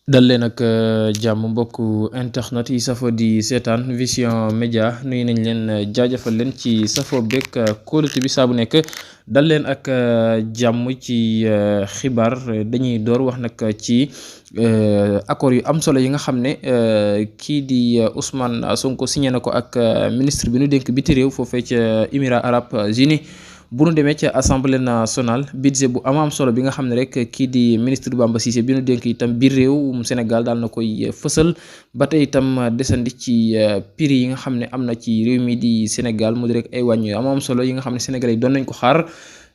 dal leen ak jàmm mbokku internet yi safo di seetaan Vision Média nuyu nañ leen jaajëfal leen ci safo beeg kóolute bi saa bu nekk dal leen ak jàmm ci xibaar dañuy door wax nag ci accord yu am solo yi nga xam ne kii di Ousmane Sonko signé na ko ak ministre bi nu dénk biti réew foofee ca Émirats Arabes Unis bu nu demee ca assemblée nationale budget bu am solo bi nga xam ne rek kii di ministre Bamba Cissé bi nu dénk itam biir réewum Sénégal daal na koy fësal ba tey itam desandi ci prix yi nga xam ne am na ci réew mi di Sénégal mu di rek ay wàññi am solo yi nga xam ne sénégalais yi doon nañ ko xaar.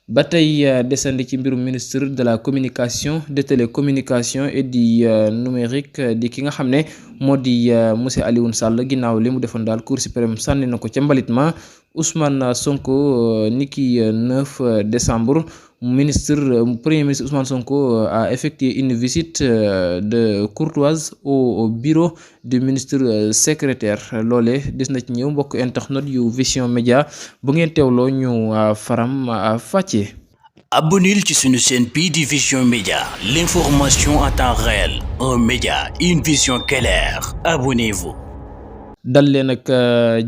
ba tey desandi ci mbirum ministre de la communication des télécommunications et du numérique di ki nga xam ne moo di monsieur Alioune Sall ginnaaw li mu defoon daal Cour suprême sànni na ko ca mbalit ma Ousmane Sonko niki 9 décembre premier ministre Ousmane Sonko a effectué une visite de courtoise au bureau du ministre secrétaire loolee des na ci ñëw mbokk internet yu Vision Média bu ngeen teewloo ñu faram fàccee. Abonnez ci suñu chaîne bii di Vision Média, l'information en temps réel, un média, une vision claire. Abonnez-vous. dal leen ak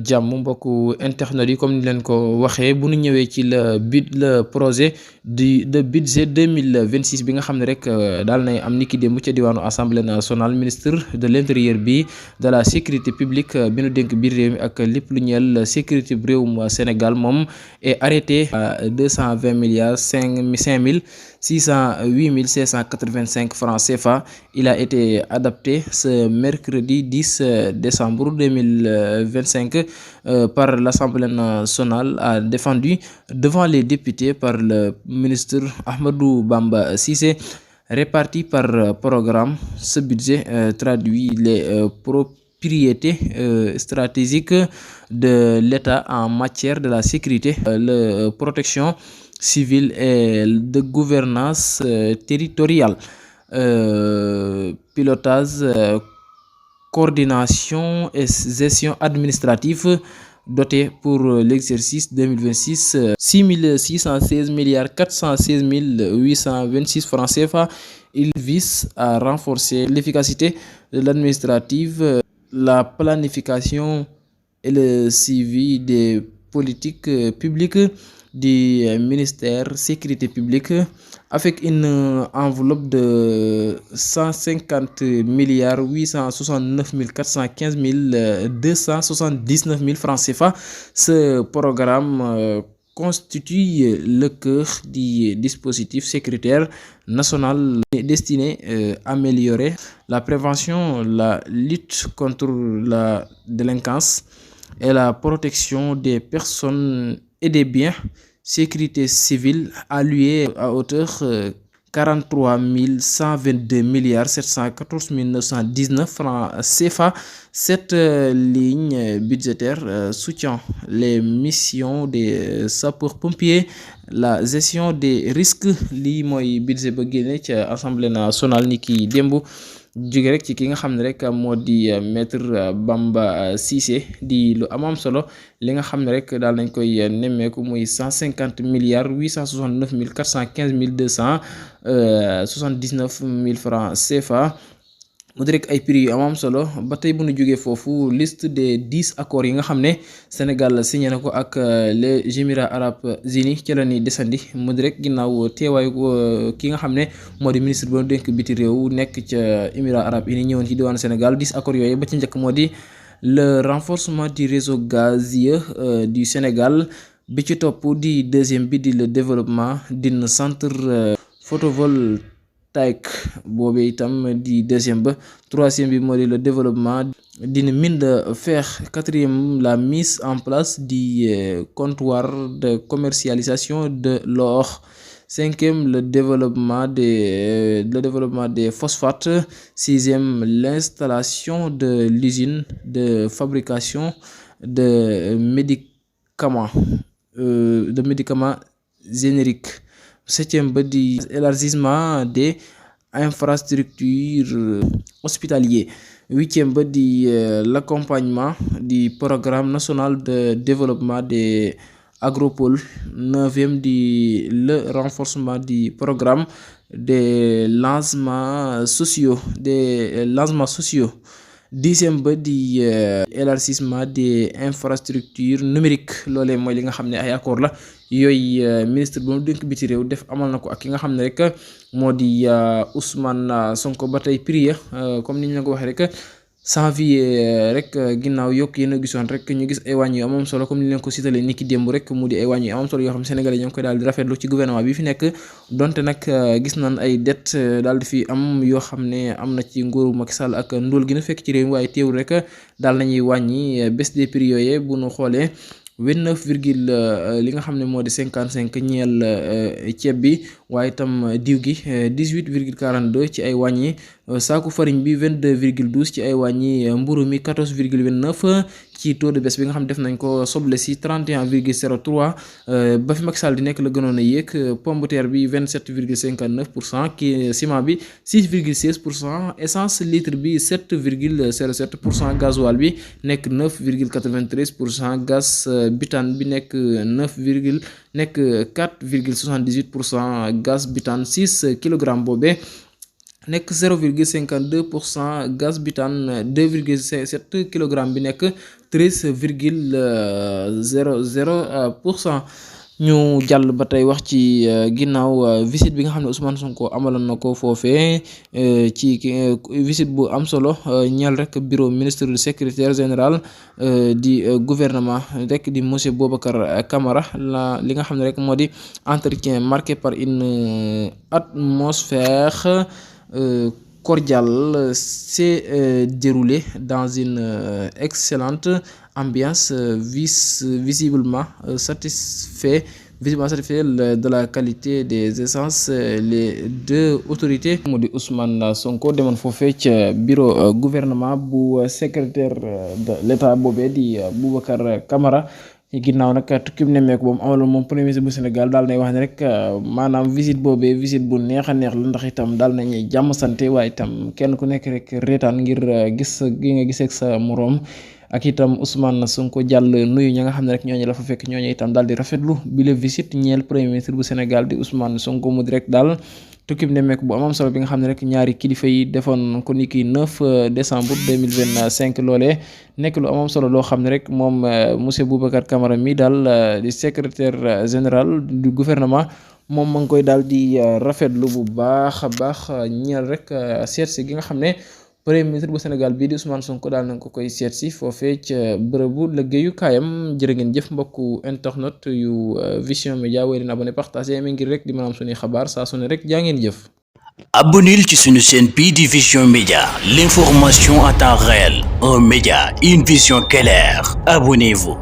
jàmm mbokku internet yi comme ni leen ko waxee bu nu ñëwee ci le projet de budget 2026 bi nga xam ne rek daal nay am niki démb ca diwaanu assemblée nationale ministre de l'intérieur bi de la sécurité publique bi nu dénk biir réew mi ak lépp lu ñeel sécurité bu réewum Sénégal moom est arrêté à 220 milliards 508 585 francs CFA. Il a été adopté ce mercredi 10 décembre 2025 par l'Assemblée nationale, a défendu devant les députés par le ministre Ahmadou Bamba Cissé. Réparti par programme, ce budget traduit les priorités stratégiques de l'État en matière de la sécurité, la protection civile et de gouvernance territoriale, pilotage, coordination et gestion administrative, doté pour l'exercice 2026 616 milliards 416 826 francs CFA. Il vise à renforcer l'efficacité de l'administrative, la planification et le suivi des politiques publiques du ministère sécurité publique avec une enveloppe de 150 milliards 869 415 279 francs CFA. Ce programme constitue le cœur du dispositif sécuritaire national destiné à améliorer la prévention, la lutte contre la délinquance et la protection des personnes et des biens. Sécurité civile allouée à hauteur 43 122 milliards 714 919 francs CFA. Cette ligne budgétaire soutient les missions des sapeurs-pompiers, la gestion des risques. lii mooy budget ba génne ca assemblée nationale ni ki démb jóge rek ci ki nga xam ne rek moo di maître Bamba Cissé di lu am solo li nga xam ne rek daal nañ koy nemmeeku muy 150 milliards 869 415 279 francs CFA. mu di rek ay prix yu am solo ba tey bu ñu jógee foofu liste des 10 accords yi nga xam ne Sénégal signé na ko ak les Émirats Arabes Unis ca la ni desandi mu di rek ginnaaw teewaayu ki nga xam ne moo di ministre ba dénk biti réew nekk ca Émirats Arabes Unis ñëwoon ci diwaanu Sénégal 10 accords yooyu ba ci njëkk moo di le renforcement du réseau gazier du Sénégal. bi ci topp di deuxième bi di le développement d'un centre photovoltaïque boobee itam di deuxième ba. Troisième bi moo di le développement d'une mine de fer. Quatrième, la mise en place du comptoir de commercialisation de l'or. Cinquième, le développement des phosphates. Sixième, l'installation de l'usine de fabrication de médicaments génériques. Septième ba di élargissement des infrastructures hospitalières. Huitième ba di l'accompagnement du programme national de développement des agropoles. Neuvième di le renforcement du programme des lancements sociaux 10e ba di élargissement des infrastructures numériques loolee mooy li nga xam ne ay accord la yooyu ministre ba mu dénk biti réew def amal na ko ak ki nga xam ne rek moo di Ousmane Sonko ba tey prix comme ni ñu la ko waxee rek janvier rek ginnaaw yokk yéen a gisoon rek ñu gis ay wàññi yu amam solo comme ni leen ko citalee ni ki démb rek mu di ay wàññi yu amam solo yoo xam ne sénégalais ñoo ngi koy daal di rafetlu ci gouvernement bi fi nekk donte nag gis nañ ay dette daal di fi am yoo xam ne am na ci nguuru Macky Sall ak ndóol gi na fekk ci réew mi waaye teewul rek daal nañuy wàññi baisse des prix yooyee bu nu xoolee 29 virgule li nga xam ne moo di 55 ñeel ceeb bi waaye itam diw gi 18 virgule 42 ci ay wàññi saaku farine bi 22 virgule 12 ci ay wàññi mburu mi 14 virgule 29 ci taux de baisse bi nga xam ne def nañ ko soble si 31 virgule 03 ba fi Macky Sall di nekk la gënoon a yéeg pomme de terre bi 27 virgule 59% ki ciment bi 6 virgule 16%, essence litre bi 7 virgule 07%, gasoil bi nekk 9 virgule 93%, gaz butane bi nekk 4,78%, gaz butane 6 kg boobee nekk 0,52%, gaz butane 2,7 kg bi nekk 13,00%. ñu jàll ba tey wax ci ginnaaw visite bi nga xam ne Ousmane Sonko amaloon na ko foofee ci visite bu am solo ñeel rek bureau ministre du secrétaire général di gouvernement rek di monsieur Boubacar Camara li nga xam ne rek moo di entretien marqué par une atmosphère cordiale s'est déroulé dans une excellente ambiance, visiblement satisfait de la qualité des essences. Les deux autorités mu di Ousmane Sonko demoon foofee ca bureau gouvernement bu secrétaire de l'état boobee di Boubacar Camara ginnaaw nag tukkim nemmeeku boobu amaloon moom premier ministre bu Sénégal daal nay wax ne rek maanaam visite boobee visite bu neex a neex la ndax itam daal nañuy jàmm sante waaye itam kenn ku nekk rek reetaan ngir gis gi nga gisee ak sa moroom ak itam Ousmane Sonko jàll nuyu ña nga xam ne rek ñooñu la fa fekk ñooñu itam daal di rafetlu bi la visite ñeel premier ministre bu Sénégal di Ousmane Sonko mu di rek daal tukkim nemmeeku bu amam solo bi nga xam ne rek ñaari kilifa yi defoon ko niki 9 décembre 2025 loolee nekk lu amam solo loo xam ne rek moom monsieur Boubacar Camara mi daal di secrétaire général du gouvernement moom ma ngi koy daal di rafetlu bu baax a baax ñeel rek seetsi gi nga xam ne premier ministre bu Sénégal bii di Ousmane Sonko daal nañ ko koy seet si foofee ca bërëbu liggéeyukaayam. jërë ngeen jëf mbokku internet yu Vision Média wéy leen abonné partagé mi ngir rek di mën a am suñuy xabaar saa su ne rek jaa ngeen jëf. Abonnez ci suñu chaîne bii di Vision Média, l'information en temps réel, un média, une vision claire. Abonnez-vous.